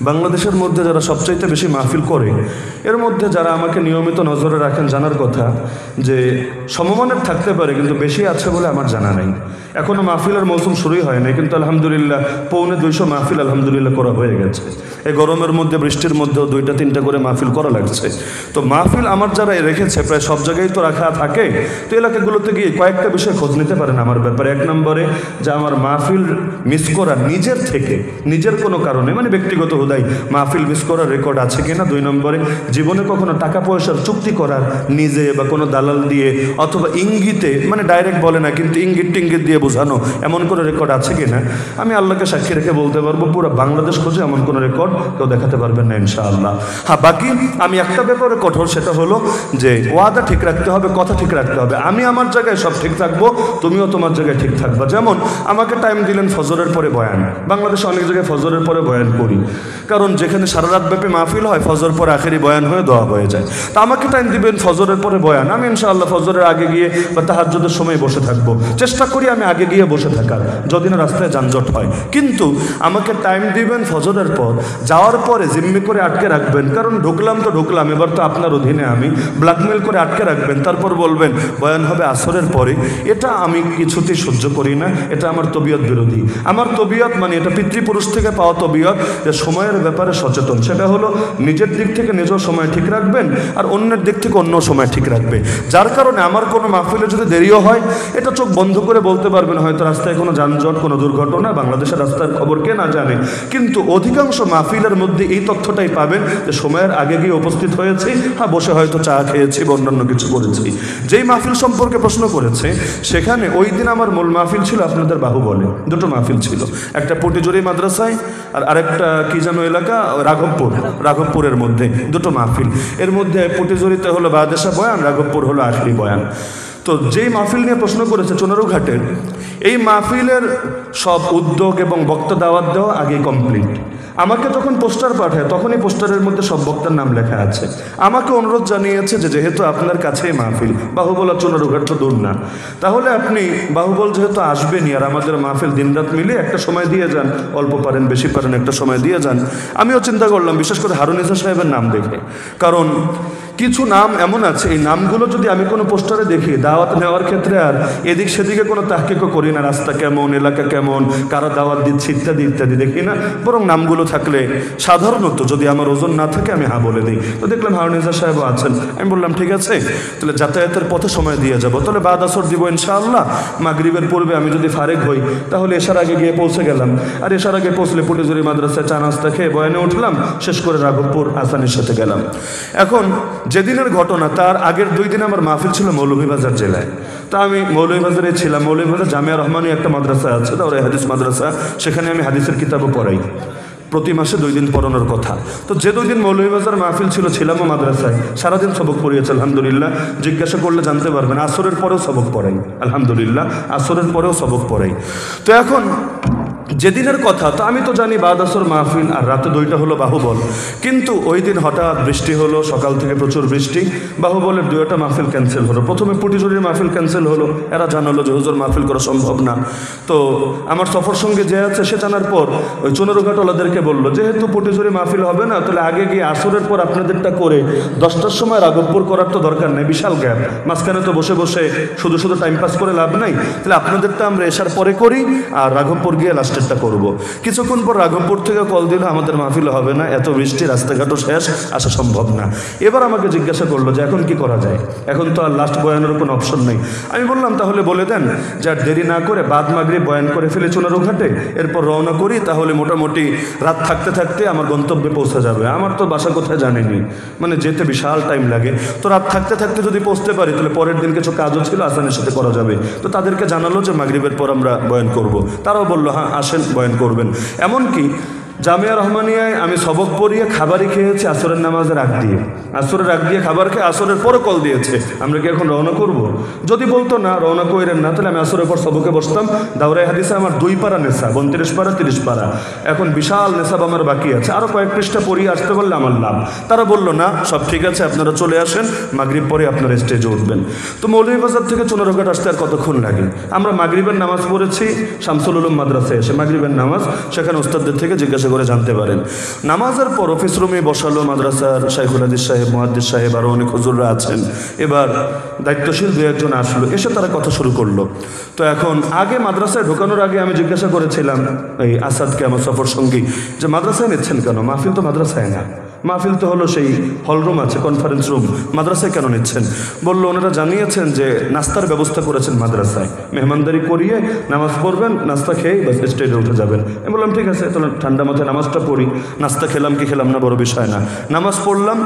বাংলাদেশের মধ্যে যারা সবচাইতে বেশি মাহফিল করে এর মধ্যে যারা আমাকে নিয়মিত নজরে রাখেন জানার কথা যে সমমানের থাকতে পারে, কিন্তু বেশি আছে বলে আমার জানা নাই। এখনও মাহফিলের মৌসুম শুরুই হয় নাই, কিন্তু আলহামদুলিল্লাহ 250 মাহফিল আলহামদুলিল্লাহ করা হয়ে গেছে। এই গরমের মধ্যে বৃষ্টির মধ্যেও 2টা-3টা করে মাহফিল করা লাগছে। তো মাহফিল আমার যারা রেখেছে প্রায় সব জায়গায় তো রাখা থাকে, তো এলাকাগুলোতে গিয়ে কয়েকটা বিষয় খোঁজ নিতে পারেন আমার ব্যাপারে। 1 নম্বরে যে আমার মাহফিল মিস করা নিজের থেকে, নিজের কোনো কারণে মানে ব্যক্তিগত হুদাই মাহফিল মিস করার রেকর্ড আছে কিনা। 2 নম্বরে জীবনে কখনো টাকা পয়সার চুক্তি করার নিজে বা কোনো দালাল দিয়ে অথবা ইঙ্গিতে, মানে ডাইরেক্ট বলে না কিন্তু ইঙ্গিত টিঙ্গিত দিয়ে বোঝানো, এমন কোনো রেকর্ড আছে কিনা। আমি আল্লাহকে সাক্ষী রেখে বলতে পারবো পুরো বাংলাদেশ খোঁজে এমন কোনো রেকর্ড কেউ দেখাতে পারবেন না ইনশাআল্লাহ। হ্যাঁ, বাকি আমি একটা ব্যাপারে কঠোর, সেটা হলো যে ওয়াদা ঠিক রাখতে হবে, কথা ঠিক রাখতে হবে। আমি আমার জায়গায় সব ঠিক থাকবো, তুমিও তোমার জায়গায় ঠিক থাকবা। যেমন আমাকে টাইম দিলেন ফজরের পরে বয়ান, বাংলাদেশে অনেক জায়গায় ফজরের পরে বয়ান করি, কারণ যেখানে সারা রাত ব্যাপী মাহফিল হয় ফজর পরে আখেরি বয়ান হয়ে দোয়া হয়ে যায়। তা আমাকে টাইম দিবেন ফজরের পরে বয়ান, আমি ইনশাআল্লাহ ফজরের আগে গিয়ে বা তাহাজ্জুদের সময় বসে থাকবো, চেষ্টা করি আমি আগে গিয়ে বসে থাকার, যদি না রাস্তায় যানজট হয়। কিন্তু আমাকে টাইম দিবেন ফজরের পর, যাওয়ার পরে জিম্মি করে আটকে রাখবেন, কারণ ঢুকলাম তো ঢুকলাম, এবার তো আপনার অধীনে আমি, ব্ল্যাকমেল করে আটকে রাখবেন, তারপর বলবেন বয়ান হবে আসরের পরে। এটা আমি কিছুতেই সহ্য করি না, এটা আমার তবিয়ত বিরোধী। আমার তবিয়ত মানে এটা পিতৃপুরুষ থেকে পাওয়া তবিয়ত যে সময়ের ব্যাপারে সচেতন, সেটা হলো নিজের দিক থেকে নিজের সময় ঠিক রাখবেন আর অন্যের দিক থেকে অন্য সময় ঠিক রাখবে। যার কারণে আমার কোনো মাহফিলে যদি দেরিও হয়, এটা চোখ বন্ধ করে বলতে পারবেন হয়তো রাস্তায় কোনো যানজট, কোনো দুর্ঘটনা, বাংলাদেশের রাস্তার খবর কে না জানে, কিন্তু অধিকাংশ মাহফিলের মধ্যে এই তথ্যটাই পাবেন যে সময়ের আগে গিয়ে উপস্থিত হয়েছি, হ্যাঁ বসে হয়তো চা খেয়েছি বা অন্যান্য কিছু করেছি। যেই মাহফিল সম্পর্কে প্রশ্ন করেছে সেখানে ওই দিন আমার মূল মাহফিল ছিল আপনাদের বাহুবলে, 2টো মাহফিল ছিল, একটা পটিজুরি মাদ্রাসায় আর আরেকটা কি যেন এলাকা রাঘবপুরের মধ্যে 2টো মাহফিল। এর মধ্যে পটিজুরিতে হলো বাদেশা বয়ান, রাঘবপুর হলো আখরি বয়ান। তো যেই মাহফিল নিয়ে প্রশ্ন করেছে চুনারুঘাটের, এই মাহফিলের সব উদ্যোগ এবং বক্তা দাওয়াত দেওয়া আগেই কমপ্লিট। আমাকে যখন পোস্টার পাঠায় তখনই পোস্টারের মধ্যে সব বক্তার নাম লেখা আছে। আমাকে অনুরোধ জানিয়েছে যে যেহেতু আপনার কাছেই মাহফিল, বাহুবল আর চুনারুঘাট তো দূর না, তাহলে আপনি বাহুবল যেহেতু আসবেনই আর আমাদের মাহফিল দিনরাত মিলে একটা সময় দিয়ে যান, অল্প পারেন বেশি পারেন একটা সময় দিয়ে যান। আমিও চিন্তা করলাম বিশেষ করে হারুন ইসা সাহেবের নাম দেখে, কারণ কিছু নাম এমন আছে এই নামগুলো যদি আমি কোনো পোস্টারে দেখি দাওয়াত নেওয়ার ক্ষেত্রে আর এদিক সেদিকে কোনো তাহকিকও করি না, রাস্তা কেমন, এলাকা কেমন, কারা দাওয়াত দিচ্ছে ইত্যাদি ইত্যাদি দেখি না, বরং নামগুলো থাকলে সাধারণত যদি আমার ওজন না থাকে আমি হ্যাঁ বলে দিই। তো দেখলাম হারুন ইসা সাহেবও আছেন, আমি বললাম ঠিক আছে তাহলে যাতায়াতের পথে সময় দিয়ে যাবো, তাহলে বাদ আসর দিব ইনশাআল্লাহ। মাগরিবের পূর্বে আমি যদি ফারেক হই তাহলে এশার আগে গিয়ে পৌঁছে গেলাম, আর এশার আগে পৌঁছলে পটিজুরি মাদ্রাসায় চা নাস্তা খেয়ে বয়ানে উঠলাম, শেষ করে রাঘবপুর আসানির সাথে গেলাম। এখন যেদিনের ঘটনা তার আগের 2 দিন আমার মাহফিল ছিল মৌলভীবাজার জেলায়। তা আমি মৌলভীবাজারে ছিলাম, মৌলভীবাজার জামিয়া রহমানী একটা মাদ্রাসা আছে, তারপরে হাদিস মাদ্রাসা, সেখানে আমি হাদিসের কিতাবও পড়াই, প্রতি মাসে 2 দিন পড়ানোর কথা। তো যে 2 দিন মৌলভীবাজার মাহফিল ছিল ছিলামও মাদ্রাসায়, সারাদিন সবক পড়িয়েছে আলহামদুলিল্লাহ। জিজ্ঞাসা করলে জানতে পারবেন আসরের পরেও সবক পড়াই আলহামদুলিল্লাহ, আসরের পরেও সবক পড়াই। তো এখন যেদিনের কথা, তো আমি তো জানি বাদ আসর মাহফিল আর রাতে 2টা হলো বাহুবল, কিন্তু ওই দিন হঠাৎ বৃষ্টি হলো, সকাল থেকে প্রচুর বৃষ্টি, বাহুবলের 2টা মাহফিল ক্যান্সেল হলো। প্রথমে পটিজুরির মাহফিল ক্যান্সেল হলো, এরা জানালো যে হুজুর মাহফিল করা সম্ভব না। তো আমার সফর সঙ্গে যে আছে সে জানার পর ওই চুনারুঘাটওয়ালাদেরকে বললো যেহেতু পটিজুরি মাহফিল হবে না, তাহলে আগে গিয়ে আসরের পর আপনাদেরটা করে 10টার সময় রাঘবপুর করার তো দরকার নেই, বিশাল গ্যাপ, মাঝখানে তো বসে বসে শুধু শুধু টাইম পাস করে লাভ নাই, তাহলে আপনাদেরটা আমরা এশার পরে করি আর রাঘবপুর গিয়ে লাস্টেরটা করবো। কিছুক্ষণ পর রাঘবপুর থেকে কল দিল আমাদের মাহফিল হবে না, এত বৃষ্টি, রাস্তাঘাটও শেষ, আসা সম্ভব না। এবার আমাকে জিজ্ঞাসা করলো যে এখন কি করা যায়, এখন তো আর লাস্ট বয়ানের কোনো অপশন নেই। আমি বললাম তাহলে বলে দেন যে আর দেরি না করে বাদ মাগরিব বয়ান করে ফেলে চুনারুঘাটে, এরপর রওনা করি, তাহলে মোটামুটি রাত থাকতে থাকতে আমার গন্তব্যে পৌঁছে যাবে। আমার তো বাসা কোথায় জানেনি, মানে যেতে বিশাল টাইম লাগে, তো রাত থাকতে থাকতে যদি পৌঁছতে পারি তাহলে পরের দিন কিছু কাজও ছিল আসানের সাথে করা যাবে। তো তাদেরকে জানালো যে মাগরিবের পর আমরা বয়ান করব, তারাও বললো হ্যাঁ আসেন বয়ান করবেন। এমনকি জামিয়া রহমানিয়ায় আমি সবক পড়িয়ে খাবারই খেয়েছি আসরের নামাজের আগ দিয়ে, আসরের আগ দিয়ে খাবার খেয়ে আসরের পরে কল দিয়েছে আমরা কি এখন রওনা করব। যদি বলতো না রওনা কইরেন না, তাহলে আমি আসরের পর সবকে বসতাম। দাওরাই হাদিসে আমার 2 পারা নেশা, 32 পারা 30 পারা, এখন বিশাল নেশাব আমার বাকি আছে, আরও কয়েক পৃষ্ঠা পড়িয়ে আসতে পারলে আমার লাভ। তারা বললো না সব ঠিক আছে আপনারা চলে আসেন, মাগরিব পরে আপনারা স্টেজে উঠবেন। তো মৌলভীবাজার থেকে চুনারুঘাট আসতে আর কতক্ষণ লাগে। আমরা মাগরিবের নামাজ পড়েছি শামসুল উলুম মাদ্রাসায় এসে, মাগরিবের নামাজ, সেখানে ওস্তাদদের থেকে জিজ্ঞাসা জিজ্ঞাসা করে জানতে পারেন। নামাজের পর অফিস রুমে বসালো মাদ্রাসার শাইখুল হাদিস সাহেব, মুহাদ্দিস সাহেব, আরও অনেক হুজুররা আছেন। এবার দায়িত্বশীল দু একজন আসলো, এসে তারা কথা শুরু করলো। তো এখন আগে মাদ্রাসায় ঢোকানোর আগে আমি জিজ্ঞাসা করেছিলাম এই আসাদকে, আমার সফর সঙ্গী, যে মাদ্রাসায় নিচ্ছেন কেন? মাহফিল তো মাদ্রাসায় না, মাহফিল তো হলো সেই হলরুম আছে, কনফারেন্স রুম, মাদ্রাসায় কেন নিচ্ছেন? বললো ওনারা জানিয়েছেন যে নাস্তার ব্যবস্থা করেছেন মাদ্রাসায়, মেহমানদারি করিয়ে নামাজ পড়বেন, নাস্তা খেয়েই বাস স্টেজে উঠে যাবেন। আমি বললাম ঠিক আছে, তাহলে ঠান্ডা মাথায় নামাজটা পড়ি। নাস্তা খেলাম কি খেলাম না বড় বিষয় না, নামাজ পড়লাম।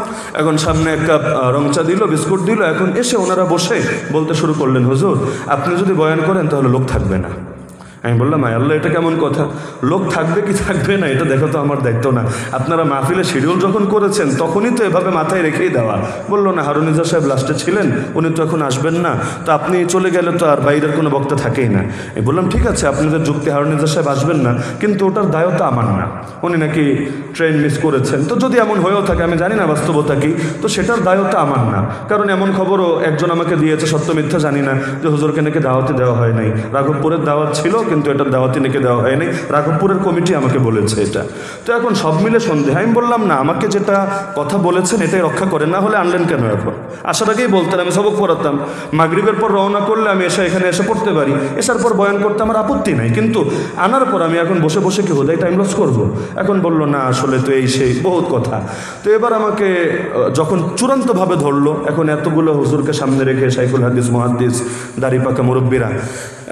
এখন সামনে এক কাপ রং চা দিল, বিস্কুট দিল। এখন এসে ওনারা বসে বলতে শুরু করলেন, হুজুর আপনি যদি বয়ান করেন তাহলে লোক থাকবে না। আমি বললাম আয় আল্লাহ, এটা কেমন কথা? লোক থাকবে কি থাকবে না এটা দেখো তো আমার দায়িত্ব না। আপনারা মাহফিলে শিডিউল যখন করেছেন তখনই তো এভাবে মাথায় রেখেই দেওয়া। বললো না, হারুন নিজার সাহেব লাস্টে ছিলেন, উনি তো এখন আসবেন না, তো আপনি চলে গেলে তো আর বাইরের কোনো বক্তা থাকেই না। আমি বললাম ঠিক আছে, আপনাদের যুক্তি হারুন নিজার সাহেব আসবেন না, কিন্তু ওটার দায়ও তো আমার না। উনি নাকি ট্রেন মিস করেছেন, তো যদি এমন হয়েও থাকে, আমি জানি না বাস্তবতা কি, তো সেটার দায়ও তো আমার না। কারণ এমন খবরও একজন আমাকে দিয়েছে, সত্য মিথ্যা জানি না, যে হুজুরকে নাকি দাওয়াতে দেওয়া হয় নাই। রাঘবপুরের দাওয়াত ছিল, কিন্তু এটার দাওয়াতি নাকি দেওয়া হয়নি, রাঘবপুরের কমিটি আমাকে বলেছে এটা। তো এখন সব মিলে সন্দেহ। আমি বললাম না, আমাকে যেটা কথা বলেছেন এটাই রক্ষা করেন, না হলে আনলেন কেন? এখন আসার আগেই বলতেন, আমি সবক পড়াতাম। মাগরিবের পর রওনা করলে আমি এখানে এসে পড়তে পারি, এসার পর বয়ান করতে আমার আপত্তি নাই, কিন্তু আনার পর আমি এখন বসে বসে কি হোদাই টাইম লস করবো? এখন বললো না আসলে তো এই সেই বহুত কথা। তো এবার আমাকে যখন চূড়ান্তভাবে ধরলো, এখন এতগুলো হুজুরকে সামনে রেখে শাইখুল হাদিস, মুহাদ্দিস, দাড়ি পাকা মুরব্বীরা,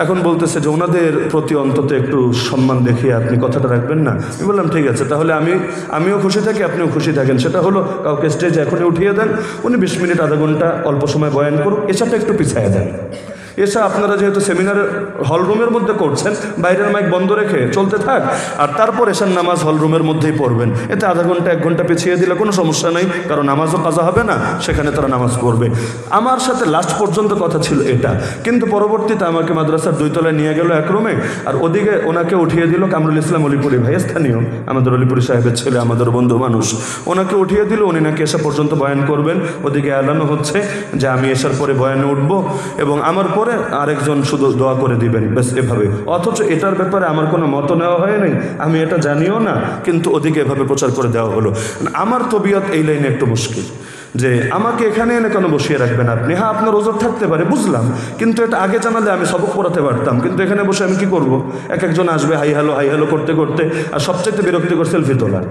এখন বলতেছে যে ওনাদের প্রতি অন্তত একটু সম্মান দেখিয়ে আপনি কথাটা রাখবেন না। আমি বললাম ঠিক আছে, তাহলে আমিও খুশি থাকি, আপনিও খুশি থাকেন। সেটা হলো কাউকে স্টেজে এখনই উঠিয়ে দেন, উনি 20 মিনিট আধা ঘন্টা অল্প সময় বয়ান করুন, এসাটা একটু পিছাইয়া দেন। এসা আপনারা যেহেতু সেমিনারের হলরুমের মধ্যে করছেন, বাইরের মাইক বন্ধ রেখে চলতে থাক, আর তারপর এসার নামাজ হলরুমের মধ্যেই পড়বেন। এতে আধা ঘন্টা 1 ঘন্টা পিছিয়ে দিলে কোনো সমস্যা নেই, কারণ নামাজও কাজা হবে না, সেখানে তারা নামাজ পড়বে। আমার সাথে লাস্ট পর্যন্ত কথা ছিল এটা, কিন্তু পরবর্তীতে আমাকে মাদ্রাসার 2 তলায় নিয়ে গেল এক রুমে, আর ওদিকে ওনাকে উঠিয়ে দিল কামরুল ইসলাম অলিপুরি ভাই, স্থানীয় আমাদের অলিপুরি সাহেবের ছেলে, আমাদের বন্ধু মানুষ। ওনাকে উঠিয়ে দিল, উনি নাকি এসা পর্যন্ত বয়ান করবেন। ওদিকে এলানো হচ্ছে যে আমি এসার পরে বয়ানে উঠবো এবং আমার পরে আরেকজন শুধু দোয়া করে দিবেন, ব্যাস এভাবে। অথচ এটার ব্যাপারে আমার কোনো মত নেওয়া হয়নি, আমি এটা জানিও না, কিন্তু ওদিকে এভাবে প্রচার করে দেওয়া হলো। আমার তবিয়ত এই লাইনে একটু মুশকিল, যে আমাকে এখানে এনে কেন বসিয়ে রাখবেন আপনি? হ্যাঁ আপনার ওজোর থাকতে পারে, বুঝলাম, কিন্তু এটা আগে জানালে আমি সবক পড়াতে পারতাম। কিন্তু এখানে বসে আমি কি করব? একজন আসবে হাই হ্যালো করতে করতে, আর সবচাইতে বিরক্তিকর সেলফি তোলা,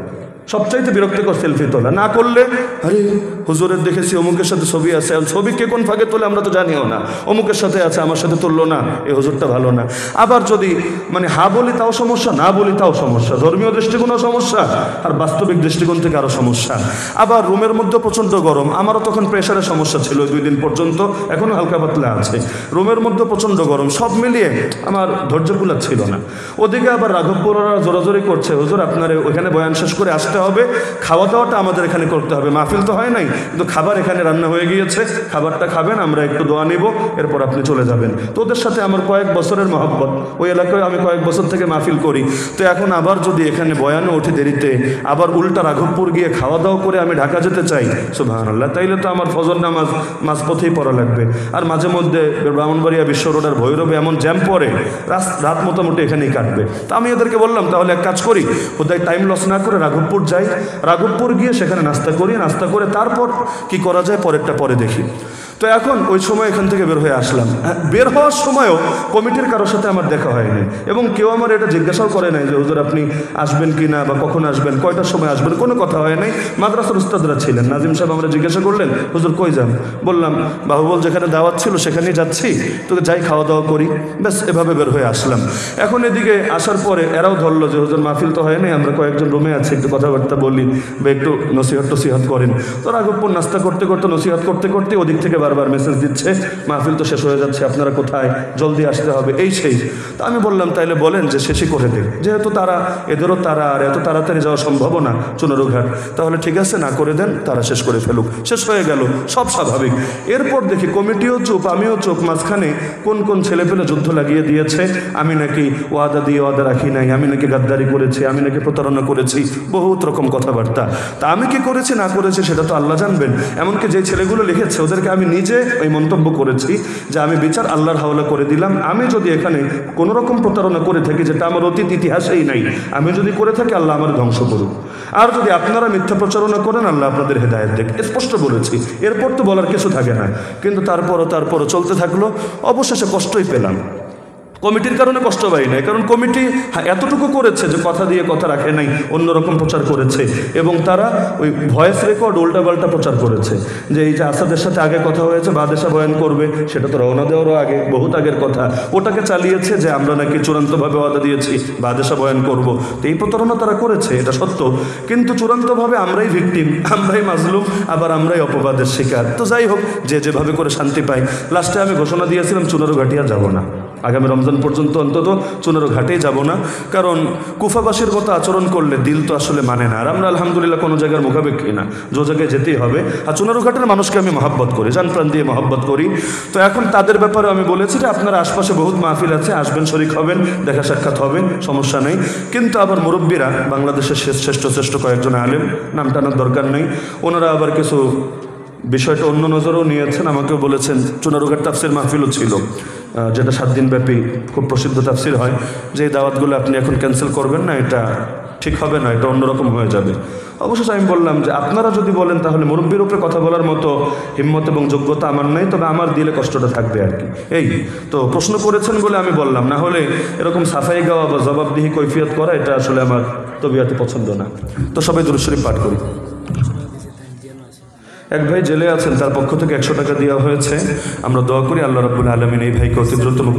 সবচাইতে বিরক্তিকর সেলফি তোলা। না করলে আরে হুজুরের দেখেছি অমুকের সাথে ছবি আছে, ছবি কে কোন ফাঁকে তোলে আমরা তো জানিও না, অমুকের সাথে আছে আমার সাথে তুললো না, এই হুজুরটা ভালো না। আবার যদি মানে হা বলি তাও সমস্যা, না বলি তাও সমস্যা, ধর্মীয় দৃষ্টিকোণও সমস্যা, আর বাস্তবিক দৃষ্টিকোণ থেকে আরও সমস্যা। আবার রুমের মধ্যে প্রচণ্ড গরম, আমারও তখন প্রেশারের সমস্যা ছিল 2 দিন পর্যন্ত, এখনও হালকা পাতলা আছে। রুমের মধ্যে প্রচণ্ড গরম, সব মিলিয়ে আমার ধৈর্য কুলাচ্ছিল না। ওদিকে আবার রাঘবপুররা জোরাজোরি করছে, হুজুর আপনার ওইখানে বয়ান শেষ করে আসতে হবে, খাওয়া দাওয়াটা আমাদের এখানে করতে হবে, মাহফিল তো হয় নাই, কিন্তু খাবার এখানে রান্না হয়ে গিয়েছে, খাবারটা খাবেন, আমরা একটু দোয়া নিব, এরপর আপনি চলে যাবেন। তো ওদের সাথে আমার কয়েক বছরের মহব্বত, ওই এলাকায় আমি কয়েক বছর থেকে মাহফিল করি। তো এখন আবার যদি এখানে বয়ানে উঠে দেরিতে, আবার উল্টা রাঘবপুর গিয়ে খাওয়া দাওয়া করে আমি ঢাকা যেতে চাই, সুবহানাল্লাহ, তাইলে তো আমার ফজর নামাজ মাঝপথেই পড়া লাগবে। আর মাঝে মধ্যে ব্রাহ্মণবাড়িয়া বিশ্ব রোডের ভৈরবে এমন জ্যাম পড়ে, রাত মোটামুটি এখানেই কাটবে। তো আমি ওদেরকে বললাম তাহলে এক কাজ করি, ওদের টাইম লস না করে রাঘবপুর যাই, রাঘবপুর গিয়ে সেখানে নাস্তা করি, নাস্তা করে তারপর কি করা যায় পরেরটা পরে দেখি। তো এখন ওই সময় এখান থেকে বের হয়ে আসলাম। বের হওয়ার সময়ও কমিটির কারোর সাথে আমার দেখা হয়নি, এবং কেউ আমার এটা জিজ্ঞাসাও করে নাই যে হুজুর আপনি আসবেন কি না, বা কখন আসবেন, কয়টার সময় আসবেন, কোনো কথা হয় নাই। মাদ্রাসার উস্তাদরা ছিলেন, নাজিম সাহেব আমরা জিজ্ঞাসা করলেন হুজুর কই যান? বললাম বাহুবল যেখানে দাওয়াত ছিল সেখানেই যাচ্ছি, তোকে যাই খাওয়া দাওয়া করি, ব্যাস এভাবে বের হয়ে আসলাম। এখন এদিকে আসার পরে এরাও ধরলো যে হুজুর মাহফিল তো হয় নাই, আমরা কয়েকজন রুমে আছি, একটু কথাবার্তা বলি বা একটু নসিহত করেন। তো রাঘবপুর নাস্তা করতে করতে নসিহত করতে করতে ওদিক থেকে বারবার মেসেজ দিচ্ছে মাহফিল তো শেষ হয়ে যাচ্ছে, আপনারা কোথায়, জলদি আসতে হবে, এই সেই। তো আমি বললাম তাইলে বলেন যে শেষই করে দেয়, যেহেতু এদেরও আর এত তাড়াতাড়ি যাওয়া সম্ভব না চুনারুঘাট, তাহলে ঠিক আছে না করে দেন, তারা শেষ করে ফেলুক। শেষ হয়ে গেল, সব স্বাভাবিক। এরপর দেখি কমিটিও চুপ, আমিও চুপ, মাঝখানে কোন ছেলেপেলে যুদ্ধ লাগিয়ে দিয়েছে, আমি নাকি ওয়াদা দিয়ে ওয়াদা রাখি নাই, আমি নাকি গাদ্দারি করেছি, আমি নাকি প্রতারণা করেছি, বহুত রকম কথাবার্তা। তা আমি কি করেছি না করেছি সেটা তো আল্লাহ জানবেন। এমনকি যে ছেলেগুলো লিখেছে ওদেরকে আমি নিজে ওই মন্তব্য করেছি যে আমি বিচার আল্লাহর হাওলা করে দিলাম। আমি যদি এখানে কোনো রকম প্রতারণা করে থাকি, যেটা আমার অতীত ইতিহাসেই নাই, আমি যদি করে থাকি আল্লাহ আমার ধ্বংস করুক। আর যদি আপনারা মিথ্যা প্রচারণা করেন আল্লাহ আপনাদের হেদায়েত দেখ, স্পষ্ট বলেছি। এরপর তো বলার কিছু থাকে না, কিন্তু তারপরও চলতে থাকলো। অবশেষে কষ্টই পেলাম। কমিটির কারণে কষ্ট পাই নাই, কারণ কমিটি এতটুকু করেছে যে কথা দিয়ে কথা রাখে নাই, অন্যরকম প্রচার করেছে। এবং তারা ওই ভয়েস রেকর্ড উল্টাপাল্টা প্রচার করেছে যে এই যে আসাদের সাথে আগে কথা হয়েছে বাদেশা বয়ান করবে, সেটা তো রওনা দেওয়ারও আগে, বহুত আগের কথা। ওটাকে চালিয়েছে যে আমরা নাকি চূড়ান্তভাবে ওয়াদা দিয়েছি বাদেশা বয়ান করব। তো এই প্রতারণা তারা করেছে, এটা সত্য। কিন্তু চূড়ান্তভাবে আমরাই ভিকটিম, আমরাই মাজলুম, আবার আমরাই অপবাদের শিকার। তো যাই হোক, যে যেভাবে করে শান্তি পাই। লাস্টে আমি ঘোষণা দিয়েছিলাম চুনারুঘাটি আর যাব না, আগামী রমজান পর্যন্ত অন্তত চুনারুঘাটেই যাব না। কারণ কুফাবাসীর মতো আচরণ করলে দিল তো আসলে মানে না। আর আমরা আলহামদুলিল্লাহ কোনো জায়গার মুখাপেক্ষী না, যে জায়গায় যেতেই হবে। আর চুনারুঘাটের মানুষকে আমি মহব্বত করি, জান প্রাণ দিয়ে মহব্বত করি। তো এখন তাদের ব্যাপারে আমি বলেছি যে আপনারা আশপাশে বহুত মাহফিল আছে, আসবেন, শরিক হবেন, দেখা সাক্ষাৎ হবে, সমস্যা নেই। কিন্তু আবার মুরব্বীরা, বাংলাদেশের শ্রেষ্ঠ কয়েকজন আলেম, নাম টানার দরকার নেই, ওনারা আবার কিছু বিষয়টা অন্য নজরেও নিয়েছেন। আমাকেও বলেছেন, চুনারুঘাট তাফসির মাহফিলও ছিল, যেটা 7 দিন ব্যাপী খুব প্রসিদ্ধ তাফসির হয়, যে এই দাওয়াতগুলো আপনি এখন ক্যান্সেল করবেন না, এটা ঠিক হবে না, এটা অন্যরকম হয়ে যাবে। অবশেষে আমি বললাম যে আপনারা যদি বলেন তাহলে মুরব্বীর উপরে কথা বলার মতো হিম্মত এবং যোগ্যতা আমার নেই, তবে আমার দিলে কষ্টটা থাকবে আর কি। এই তো প্রশ্ন করেছেন বলে আমি বললাম, না হলে এরকম সাফাই গাওয়া বা জবাবদিহি কৈফিয়ত করা, এটা আসলে আমার তবিয়াতে পছন্দ না। তো সবাই দুরূদ শরীফ পাঠ করি। এক ভাই জেলে আছেন, তার পক্ষ থেকে 100 টাকা দেওয়া হয়েছে। আমরা দোয়া করি আল্লাহ রাব্বুল আলামিন এই ভাইকে অতি দ্রুত মুক্তি